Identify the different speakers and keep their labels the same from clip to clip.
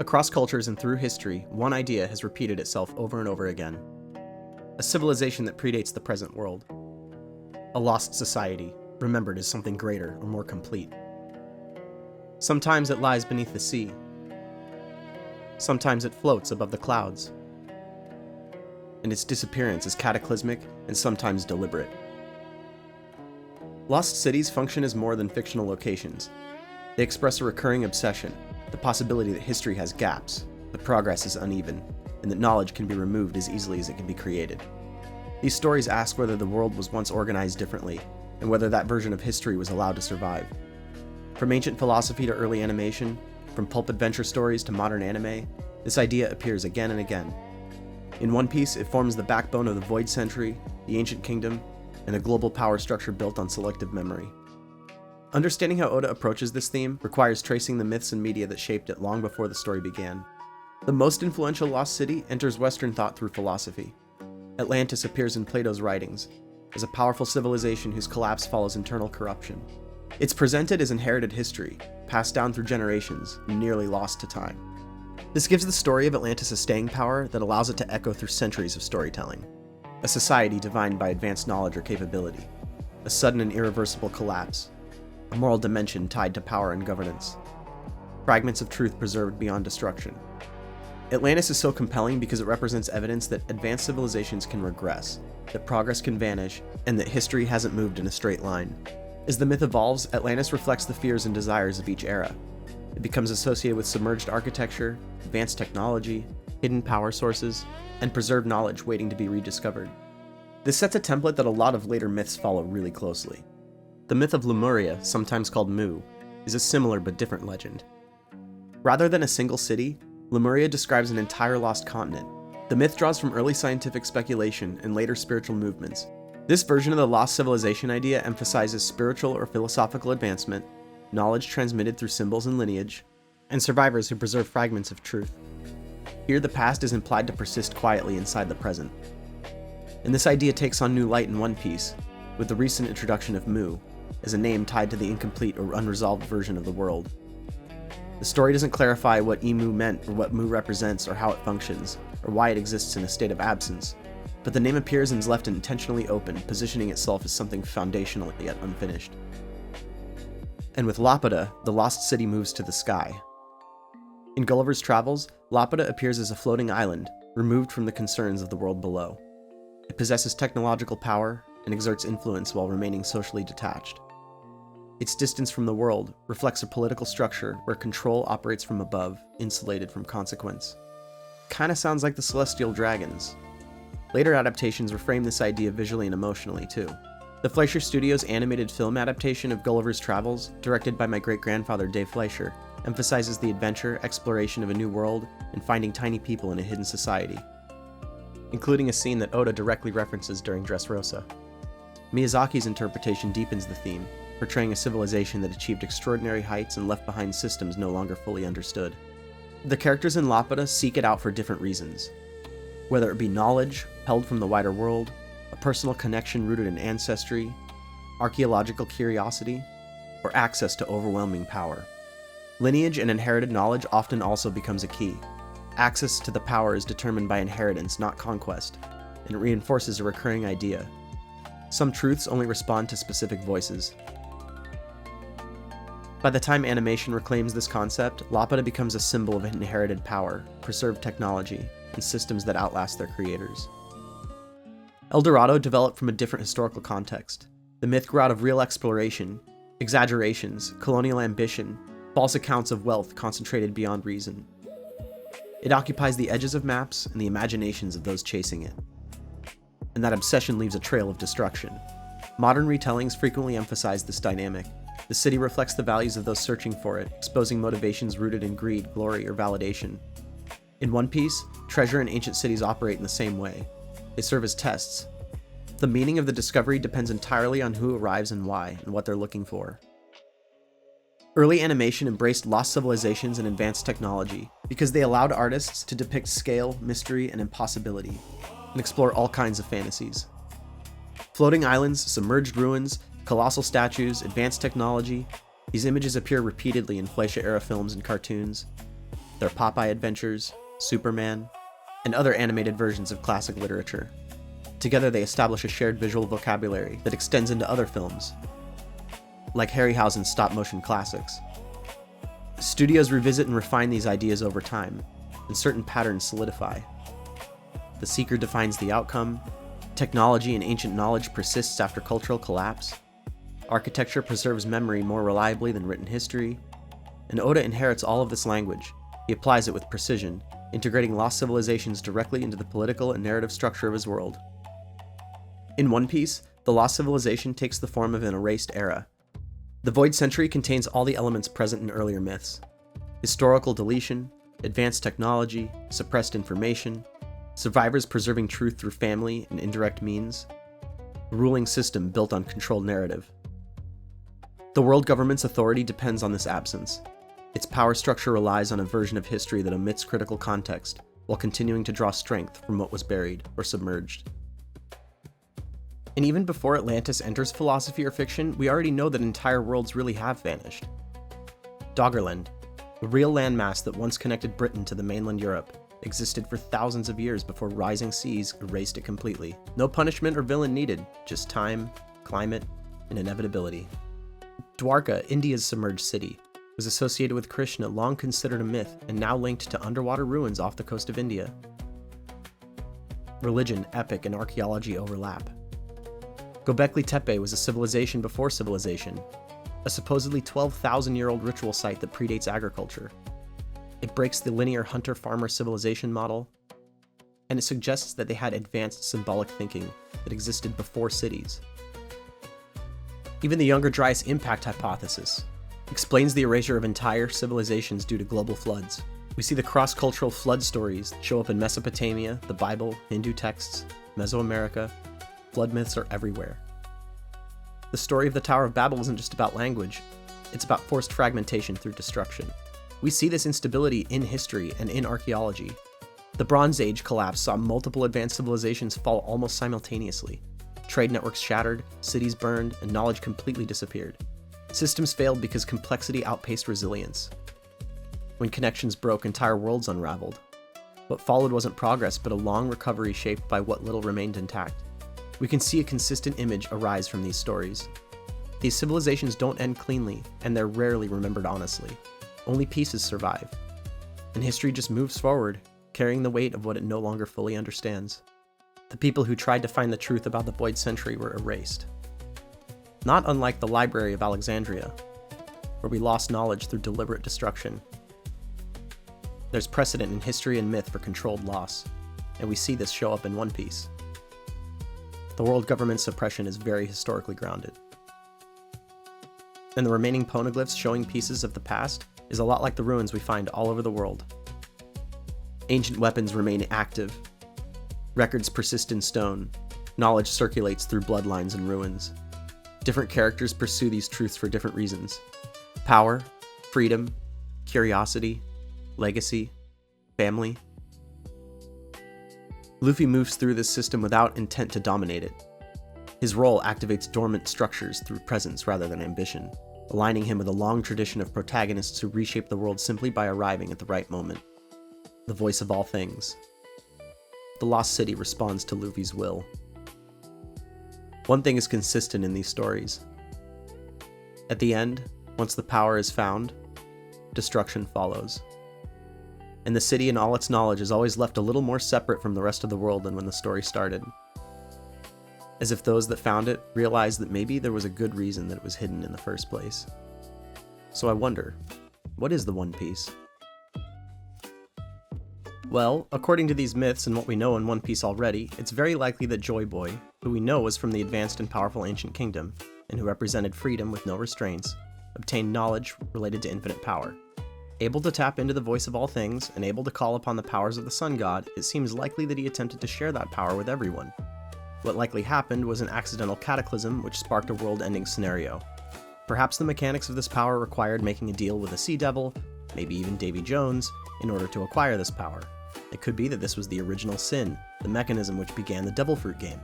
Speaker 1: Across cultures and through history, one idea has repeated itself over and over again. A civilization that predates the present world. A lost society, remembered as something greater or more complete. Sometimes it lies beneath the sea. Sometimes it floats above the clouds. And its disappearance is cataclysmic and sometimes deliberate. Lost cities function as more than fictional locations. They express a recurring obsession, the possibility that history has gaps, that progress is uneven, and that knowledge can be removed as easily as it can be created. These stories ask whether the world was once organized differently, and whether that version of history was allowed to survive. From ancient philosophy to early animation, from pulp adventure stories to modern anime, this idea appears again and again. In One Piece, it forms the backbone of the Void Century, the Ancient Kingdom, and a global power structure built on selective memory. Understanding how Oda approaches this theme requires tracing the myths and media that shaped it long before the story began. The most influential lost city enters Western thought through philosophy. Atlantis appears in Plato's writings, as a powerful civilization whose collapse follows internal corruption. It's presented as inherited history, passed down through generations, and nearly lost to time. This gives the story of Atlantis a staying power that allows it to echo through centuries of storytelling. A society defined by advanced knowledge or capability. A sudden and irreversible collapse. A moral dimension tied to power and governance. Fragments of truth preserved beyond destruction. Atlantis is so compelling because it represents evidence that advanced civilizations can regress, that progress can vanish, and that history hasn't moved in a straight line. As the myth evolves, Atlantis reflects the fears and desires of each era. It becomes associated with submerged architecture, advanced technology, hidden power sources, and preserved knowledge waiting to be rediscovered. This sets a template that a lot of later myths follow really closely. The myth of Lemuria, sometimes called Mu, is a similar but different legend. Rather than a single city, Lemuria describes an entire lost continent. The myth draws from early scientific speculation and later spiritual movements. This version of the lost civilization idea emphasizes spiritual or philosophical advancement, knowledge transmitted through symbols and lineage, and survivors who preserve fragments of truth. Here the past is implied to persist quietly inside the present. And this idea takes on new light in One Piece, with the recent introduction of Mu, as a name tied to the incomplete or unresolved version of the world. The story doesn't clarify what Emu meant or what Mu represents or how it functions, or why it exists in a state of absence, but the name appears and is left intentionally open, positioning itself as something foundational yet unfinished. And with Laputa, the lost city moves to the sky. In Gulliver's Travels, Laputa appears as a floating island, removed from the concerns of the world below. It possesses technological power and exerts influence while remaining socially detached. Its distance from the world reflects a political structure where control operates from above, insulated from consequence. Kinda sounds like the Celestial Dragons. Later adaptations reframe this idea visually and emotionally too. The Fleischer Studios' animated film adaptation of Gulliver's Travels, directed by my great-grandfather Dave Fleischer, emphasizes the adventure, exploration of a new world, and finding tiny people in a hidden society, including a scene that Oda directly references during Dressrosa. Miyazaki's interpretation deepens the theme, portraying a civilization that achieved extraordinary heights and left behind systems no longer fully understood. The characters in Laputa seek it out for different reasons. Whether it be knowledge, held from the wider world, a personal connection rooted in ancestry, archaeological curiosity, or access to overwhelming power. Lineage and inherited knowledge often also becomes a key. Access to the power is determined by inheritance, not conquest, and it reinforces a recurring idea. Some truths only respond to specific voices. By the time animation reclaims this concept, Laputa becomes a symbol of inherited power, preserved technology, and systems that outlast their creators. Dorado developed from a different historical context. The myth grew out of real exploration, exaggerations, colonial ambition, false accounts of wealth concentrated beyond reason. It occupies the edges of maps and the imaginations of those chasing it. And that obsession leaves a trail of destruction. Modern retellings frequently emphasize this dynamic. The city reflects the values of those searching for it, exposing motivations rooted in greed, glory, or validation. In One Piece, treasure and ancient cities operate in the same way. They serve as tests. The meaning of the discovery depends entirely on who arrives and why, and what they're looking for. Early animation embraced lost civilizations and advanced technology because they allowed artists to depict scale, mystery, and impossibility, and explore all kinds of fantasies. Floating islands, submerged ruins, colossal statues, advanced technology, these images appear repeatedly in Fleischer-era films and cartoons. their Popeye adventures, Superman, and other animated versions of classic literature. Together they establish a shared visual vocabulary that extends into other films, like Harryhausen's stop-motion classics. Studios revisit and refine these ideas over time, and certain patterns solidify. The seeker defines the outcome, technology and ancient knowledge persists after cultural collapse, architecture preserves memory more reliably than written history, and Oda inherits all of this language. He applies it with precision, integrating lost civilizations directly into the political and narrative structure of his world. In One Piece, the lost civilization takes the form of an erased era. The Void Century contains all the elements present in earlier myths: historical deletion, advanced technology, suppressed information, survivors preserving truth through family and indirect means, a ruling system built on controlled narrative. The world government's authority depends on this absence. Its power structure relies on a version of history that omits critical context, while continuing to draw strength from what was buried or submerged. And even before Atlantis enters philosophy or fiction, we already know that entire worlds really have vanished. Doggerland, a real landmass that once connected Britain to the mainland Europe, existed for thousands of years before rising seas erased it completely. No punishment or villain needed, just time, climate, and inevitability. Dwarka, India's submerged city, was associated with Krishna, long considered a myth and now linked to underwater ruins off the coast of India. Religion, epic, and archaeology overlap. Göbekli Tepe was a civilization before civilization, a supposedly 12,000-year-old ritual site that predates agriculture. It breaks the linear hunter-farmer civilization model, and it suggests that they had advanced symbolic thinking that existed before cities. Even the Younger Dryas impact hypothesis explains the erasure of entire civilizations due to global floods. We see the cross-cultural flood stories that show up in Mesopotamia, the Bible, Hindu texts, Mesoamerica. Flood myths are everywhere. The story of the Tower of Babel isn't just about language, it's about forced fragmentation through destruction. We see this instability in history and in archaeology. The Bronze Age collapse saw multiple advanced civilizations fall almost simultaneously. Trade networks shattered, cities burned, and knowledge completely disappeared. Systems failed because complexity outpaced resilience. When connections broke, entire worlds unraveled. What followed wasn't progress, but a long recovery shaped by what little remained intact. We can see a consistent image arise from these stories. These civilizations don't end cleanly, and they're rarely remembered honestly. Only pieces survive. And history just moves forward, carrying the weight of what it no longer fully understands. The people who tried to find the truth about the Void Century were erased. Not unlike the Library of Alexandria, where we lost knowledge through deliberate destruction. There's precedent in history and myth for controlled loss, and we see this show up in One Piece. The world government's suppression is very historically grounded. And the remaining poneglyphs showing pieces of the past is a lot like the ruins we find all over the world. Ancient weapons remain active. Records persist in stone. Knowledge circulates through bloodlines and ruins. Different characters pursue these truths for different reasons. Power, freedom, curiosity, legacy, family. Luffy moves through this system without intent to dominate it. His role activates dormant structures through presence rather than ambition, aligning him with a long tradition of protagonists who reshape the world simply by arriving at the right moment. The voice of all things. The Lost City responds to Luffy's will. One thing is consistent in these stories. At the end, once the power is found, destruction follows. And the city and all its knowledge is always left a little more separate from the rest of the world than when the story started. As if those that found it realized that maybe there was a good reason that it was hidden in the first place. So I wonder, what is the One Piece? Well, according to these myths and what we know in One Piece already, it's very likely that Joyboy, who we know was from the advanced and powerful ancient kingdom, and who represented freedom with no restraints, obtained knowledge related to infinite power. Able to tap into the voice of all things, and able to call upon the powers of the sun god, it seems likely that he attempted to share that power with everyone. What likely happened was an accidental cataclysm which sparked a world-ending scenario. Perhaps the mechanics of this power required making a deal with a sea devil, maybe even Davy Jones, in order to acquire this power. It could be that this was the original sin, the mechanism which began the Devil Fruit game.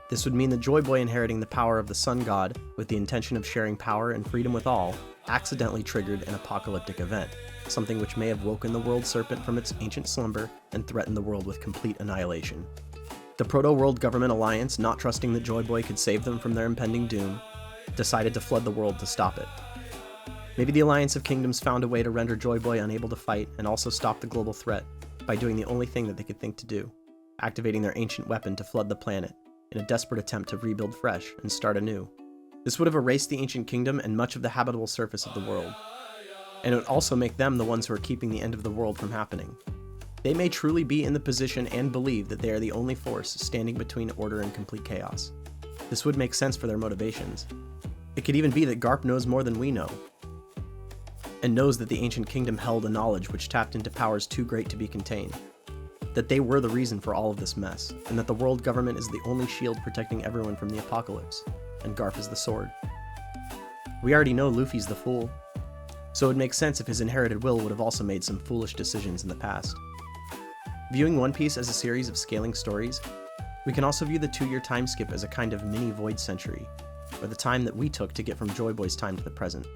Speaker 1: This would mean that Joyboy inheriting the power of the sun god with the intention of sharing power and freedom with all, accidentally triggered an apocalyptic event. something which may have woken the world serpent from its ancient slumber and threatened the world with complete annihilation. The Proto-World Government Alliance, not trusting that Joyboy could save them from their impending doom, decided to flood the world to stop it. Maybe the Alliance of Kingdoms found a way to render Joyboy unable to fight and also stop the global threat by doing the only thing that they could think to do, activating their ancient weapon to flood the planet in a desperate attempt to rebuild fresh and start anew. This would have erased the ancient kingdom and much of the habitable surface of the world, and it would also make them the ones who are keeping the end of the world from happening. They may truly be in the position and believe that they are the only force standing between order and complete chaos. This would make sense for their motivations. It could even be that Garp knows more than we know, and knows that the ancient kingdom held a knowledge which tapped into powers too great to be contained. That they were the reason for all of this mess, and that the world government is the only shield protecting everyone from the apocalypse, and Garp is the sword. We already know Luffy's the fool, so it would make sense if his inherited will would have also made some foolish decisions in the past. Viewing One Piece as a series of scaling stories, we can also view the 2-year time skip as a kind of mini void century, or the time that we took to get from Joyboy's time to the present.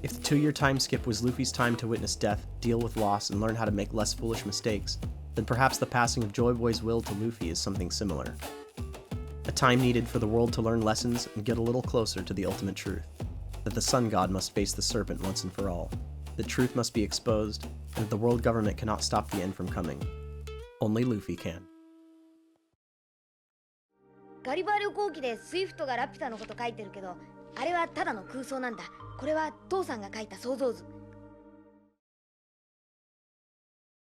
Speaker 1: If the 2-year time skip was Luffy's time to witness death, deal with loss, and learn how to make less foolish mistakes, then perhaps the passing of Joyboy's will to Luffy is something similar. A time needed for the world to learn lessons and get a little closer to the ultimate truth. That the Sun God must face the serpent once and for all. That truth must be exposed, and that the world government cannot stop the end from coming. Only Luffy can.
Speaker 2: ガリバー旅行記でスイフトがラピュタのこと書いてるけど、あれはただの空想なんだ。これは父さんが書いた想像図。